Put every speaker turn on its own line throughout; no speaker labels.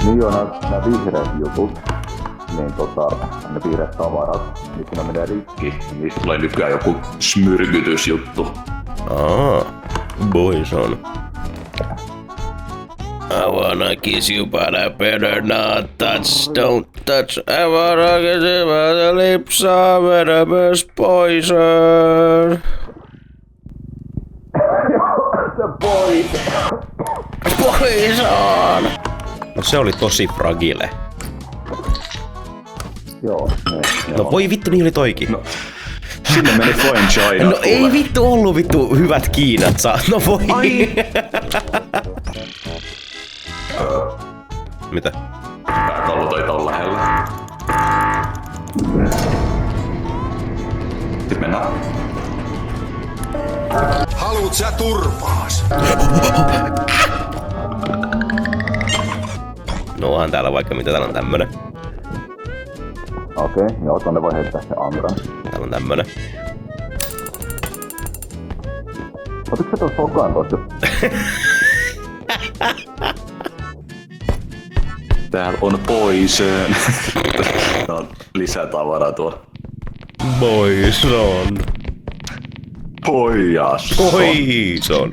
Niin joo, nämä vihreät jutut, niin ne vihreät tavarat, niin ne menee rikki, niin niistä tulee nykyään joku smyrkytysjuttu.
Boys on. I wanna kiss you, but I better not touch, don't touch. I wanna kiss you, but the lips are venomous poison.
Se
Poison! No se oli tosi fragile.
Joo,
No voi vittu, niin oli toikin.
No, sinne meni Foreign China.
No ei vittu ollut vittu hyvät Kiinat saa. No voi. Mitä?
Tää kallo toi ton lähellä. Sitten mennään.
Haluut sä turpaas?
No onhan täällä vaikka mitä, täällä on tämmönen.
Okei, joo, tonne voi heittää se Amran.
Täällä on tämmönen.
Otitko sä tuon sokaan tossa? Täällä on poison. Tää on lisätavaraa tuo.
Poison.
Pojas.
Poison.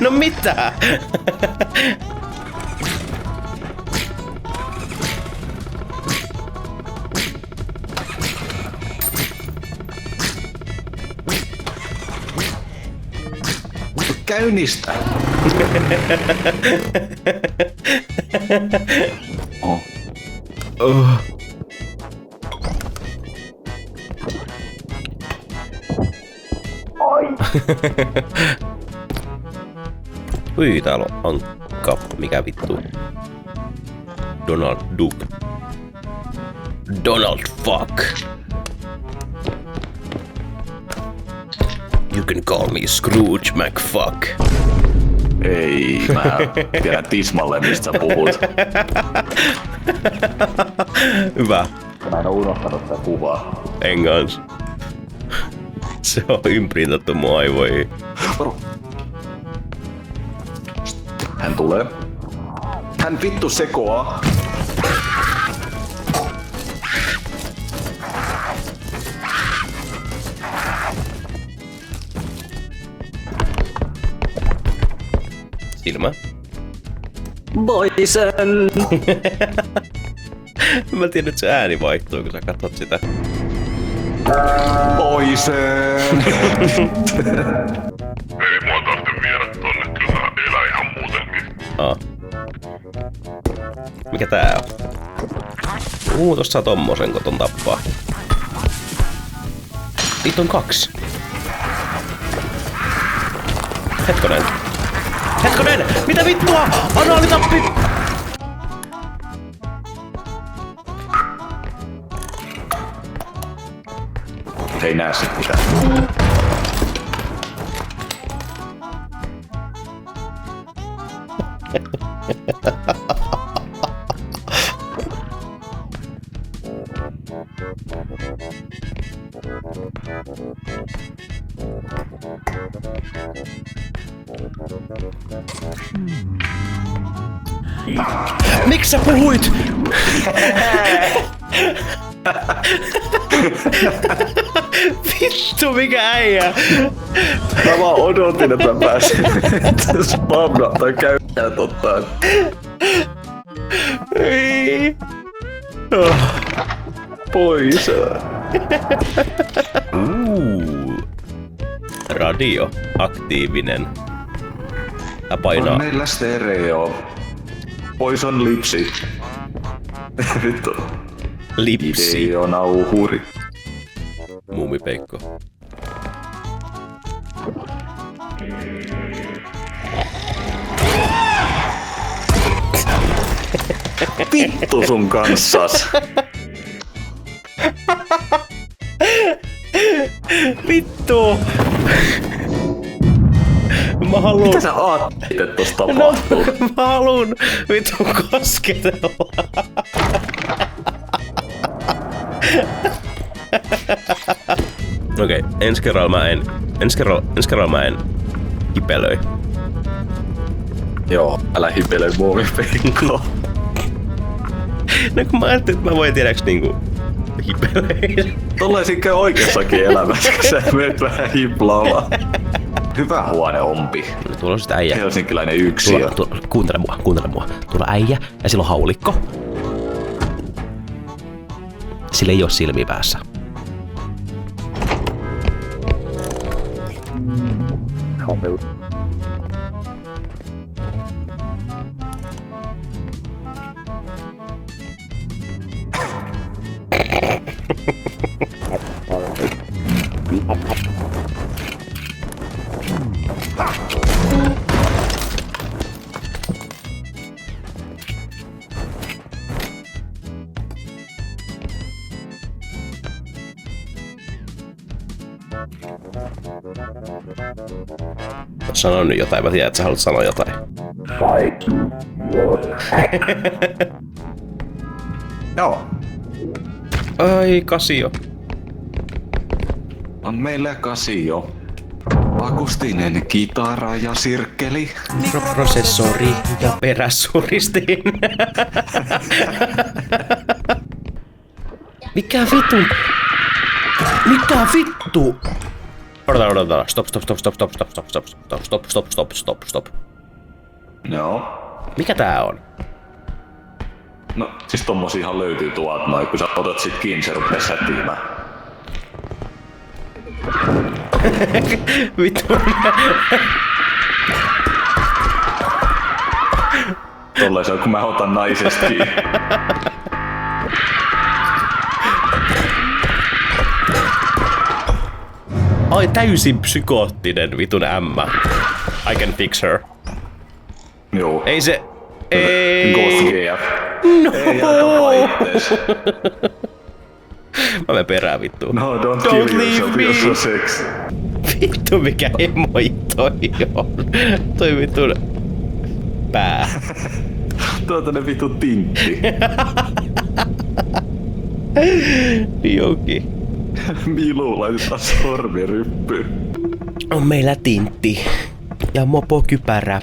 No mitä?
Käynnistä.
Ui, täällä on ankka. Mikä vittu? Donald Duck. Donald fuck. You can call me Scrooge McFuck.
Ei, mä tiedän tismalleen mistä sä puhut.
Hyvä.
Mä en oo unohtanut sitä kuvaa.
En kans. Se on imprintattu mun aivoihin.
Varo. Hän tulee. Hän vittu sekoaa.
Silmä.
Poison.
Mä tiedän, että se ääni vaihtuu, kun sä katsot sitä.
Poison.
Ei mua tarvitse viedä tonne, kyllä elää ihan muutenkin.
Mikä tää on? Tossa saa tommosen, kun ton tappaa. Niitä on 2. Hetkonen. Mitä vittua? Anaalitappi!
Ei näe sit mitään.
Miks sä puhuit? Vittu, mikä äijä?
Mä vaan odotin, että mä pääsin spamna tai käyttää ottaa.
Ei.
Pois.
Radio. Aktiivinen. Tää painaa.
On meillä stereo. Poison lipsi. Vittu.
Lipsi.
Videonauhuri.
Muumipeikko.
Vittu sun kanssas.
Vittu! Mä haluun.
Mitä sä ajattelit, että tossa tapahtuu?
Mä haluun vittu kosketella. Okei, ensi kerralla mä en hipelöi.
Joo, älä hipelöi muovipeikkoa.
No kun mä ajattelin, että mä voin tiedäks niinku hipelöi.
Tollaisin käy oikeassakin elämässä, kun sä menet vähän hiplaamaan. Hyvä huone ompi.
Tuolla on sit äijä.
Helsinkiläinen yksiö.
Kuuntele mua. Tuolla on äijä ja sillä on haulikko. Sillä ei oo silmiä päässä. Sano nyt jotain, mä tiedän, että sä haluat sanoa jotain.
Joo.
Ai, Casio.
On meillä Casio. Akustinen kitara ja sirkkeli.
Prosessori ja peräsuristin. Mikä vittu? Odota. Stop.
Joo.
Mikä tää on?
No, siis tommosiahan löytyy tuolta noin, kun sä otat sit kiinni, se rupee sätiimään.
Vittu.
Tolleen se on, kun mä otan naisesta kiinni.
Ai, täysin psykoottinen vitun ämmä. I can fix her.
Joo.
Ei se... Ei...
Ghost GF.
No.
Ei jää tapa ittees.
Mä menen perään vittu.
No, don't
Don't
kill
leave
yourself,
me.
you're so sex.
Vittu mikä emoi toi on. Toi vitun pää.
Tuota vittu tintti.
Joki.
Milu laitetaan sormiryppyyn.
On meillä tintti. Ja mopokypärä.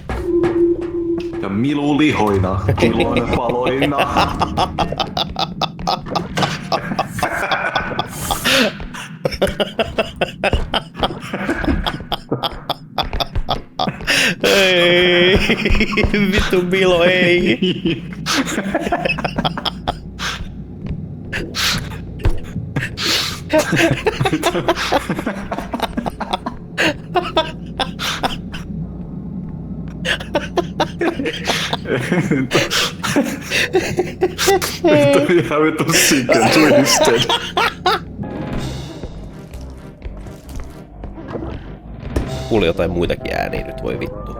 Ja Milu lihoina, kilon paloina.
Ei, vittu Milo, ei.
Vittu ihan vittu sick and twisted.
Kuuli jotain muitakin ääniä nyt, voi vittu.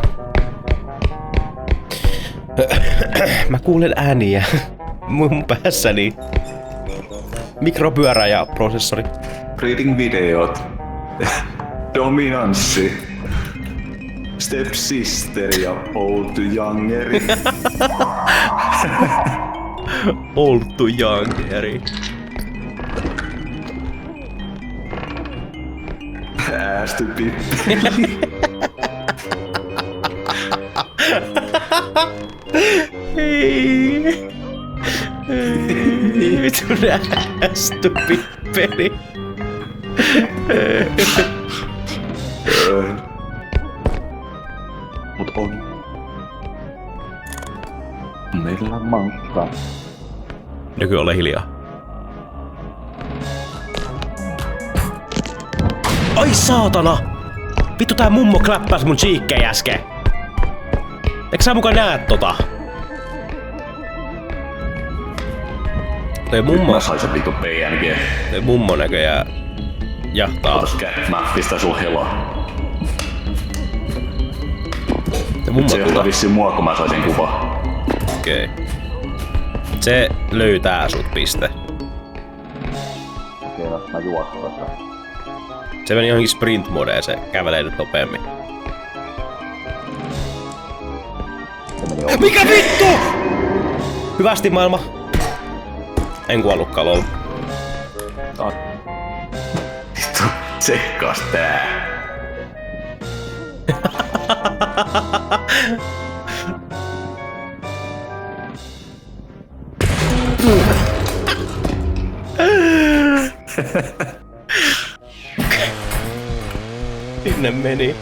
Mä kuulen ääniä mun päässäni. Mikropyörä ja prosessori.
Reading-videot. Dominanssi. Stepsister ja Old Youngeri.
Old to Youngeri.
Äästy pippeli.
Ei. Vitun äästy pippeli.
Mut on. Meillä mankka.
Nyky ole hiljaa. Ai saatana! Vittu tää mummo kläppäs mun cheekkejä äsken. Eikö sä muka näet tota? Toi mummo...
Mä saisin vittu PNG.
Toi mummo näköjään jahtaa.
Otas mä pistän sun heloa.
Toi mummo
Se johtaa
tulee.
vissiin mua, kun mä saisin kuvaa.
Okei. Se löytää sut piste.
Okei, no mä juoksen tästä.
Se meni johonkin sprint modeen, se kävelee nyt nopeammin.
se meni ohi.
Mikä vittu? Hyvästi maailma. En kuollutkaan lol.
Vittu, tsekkaas tää.
Sinne meni.